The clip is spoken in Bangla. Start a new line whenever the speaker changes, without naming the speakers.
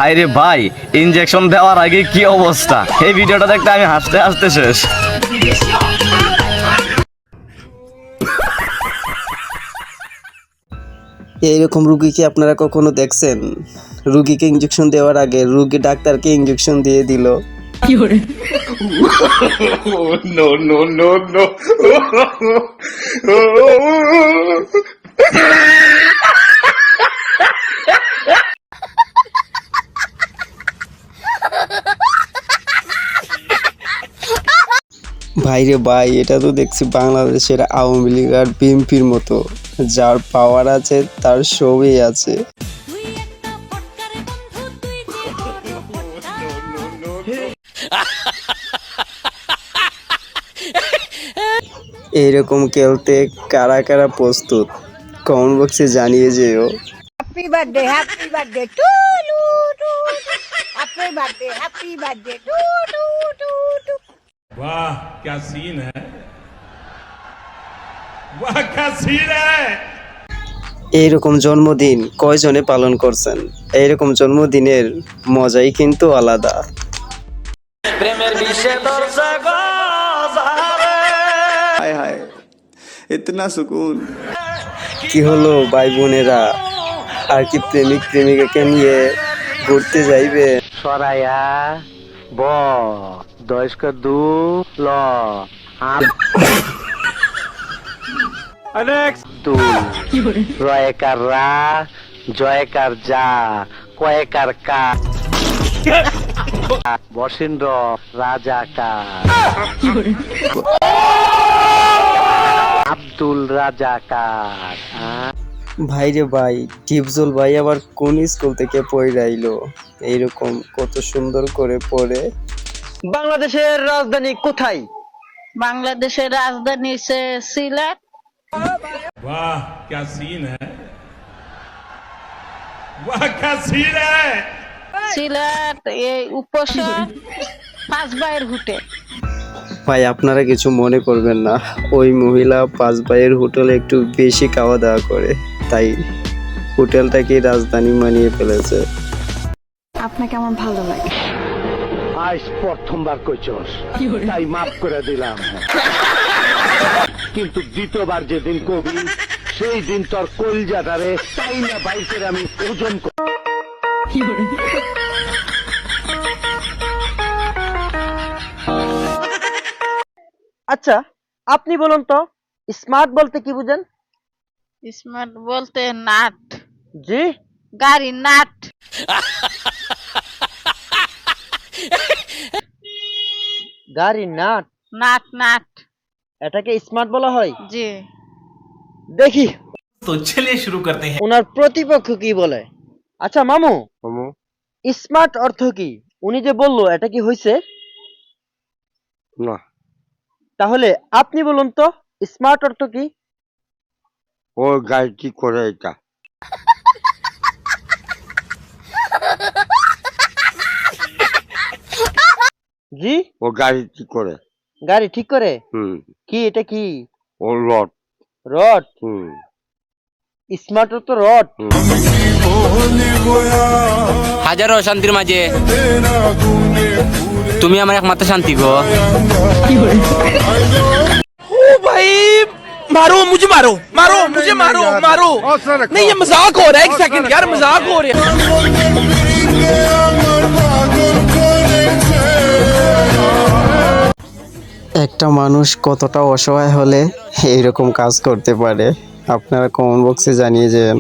আরে ভাই, ইনজেকশন দেওয়ার আগে কি অবস্থা! এই ভিডিওটা দেখতে আমি হাসতে হাসতে শেষ।
এইরকম রুগী কি আপনারা কখনো দেখছেন? রুগীকে ইঞ্জেকশন দেওয়ার আগে রুগী ডাক্তারকে ইঞ্জেকশন দিয়ে দিল।
No, no, no, no.
ভাইরে ভাই, এটা তো দেখছি বাংলাদেশের আওয়ামী লীগ আর বিএনপির মতো। যার পাওয়ার আছে তার সবই আছে। এইরকম খেলতে কারা কারা প্রস্তুত কমেন্ট বক্সে জানিয়ে যেও।
Happy birthday to Happy birthday to
वाह क्या सीन है, वाह क्या सीन है।
এইরকম জন্মদিন কয়জনে পালন করছেন? এইরকম জন্মদিনের মজাই কিন্তু আলাদা।
हाय हाय इतना सुकून।
কি হলো ভাই বোনেরা, আর কি প্রেমিক প্রেমিকাকে নিয়ে ঘুরতে যাইবে?
সরাইয়া ব দশক দু ল তুল রয়কার রা জয়কার যা কয়েকার কা বসেন্দ্র রাজা কা আব্দুল রাজা কার।
ভাইরে ভাই, টিপজল ভাই আবার কোন স্কুল থেকে পড়ে আইলো? এইরকম কত সুন্দর করে পড়ে।
বাংলাদেশের রাজধানী কোথায়?
বাংলাদেশের রাজধানী সিলেট।
वाह क्या सीन है, वाह क्या सीन है।
সিলেট এই উপশহর পাঁচবাইয়ের হুটে।
ভাই আপনারা কিছু মনে করবেন না, ওই মহিলা পাঁচ ভাইয়ের হোটেলে একটু বেশি খাওয়া দাওয়া করে, তাই হোটেলটাকে রাজধানী মানিয়ে ফেলেছে।
আপনাকে আমার ভালো লাগে।
আজ প্রথমবার কইছস তাই মাফ করে দিলাম, কিন্তু দ্বিতীয়বার যেদিন কবি সেই দিন তোর কলজাটারে তাই না বাইর করে আমি ওজন
আচ্ছা, আপনি বলুন তো স্মার্ট বলতে কি বুঝেন?
স্মার্ট বলতে নাট,
জি,
গাড়ি নাট।
গাড়ি নাট,
নাট নাট
এটাকে স্মার্ট বলা হয়?
জি।
দেখি
तो चलिए शुरू करते हैं।
ওনার প্রতিপক্ষ কি বলে। আচ্ছা মামু, স্মার্ট অর্থ কি? উনি যে বললো এটা কি হয়েছে?
না।
তাহলে আপনি বলুন তো স্মার্ট অর্থ কি?
ও গাড়ি করে এটা।
জি,
ও গাড়ি কি করে?
গাড়ি ঠিক করে।
হুম।
কি এটা কি?
ও রড।
রড?
হুম।
স্মার্ট অর্থ রড।
হাজারো অশান্তির মাঝে তুমি আমার একমাত্র শান্তি গো।
मारो मुझे, मारो मारो मुझे, मारो मारो। नहीं ये मजाक हो रहा है, एक सेकंड यार, मजाक हो रहा है।
একটা মানুষ কতটা অসহায় হলে এইরকম কাজ করতে পারে, আপনারা কমেন্ট বক্সে জানিয়ে যান।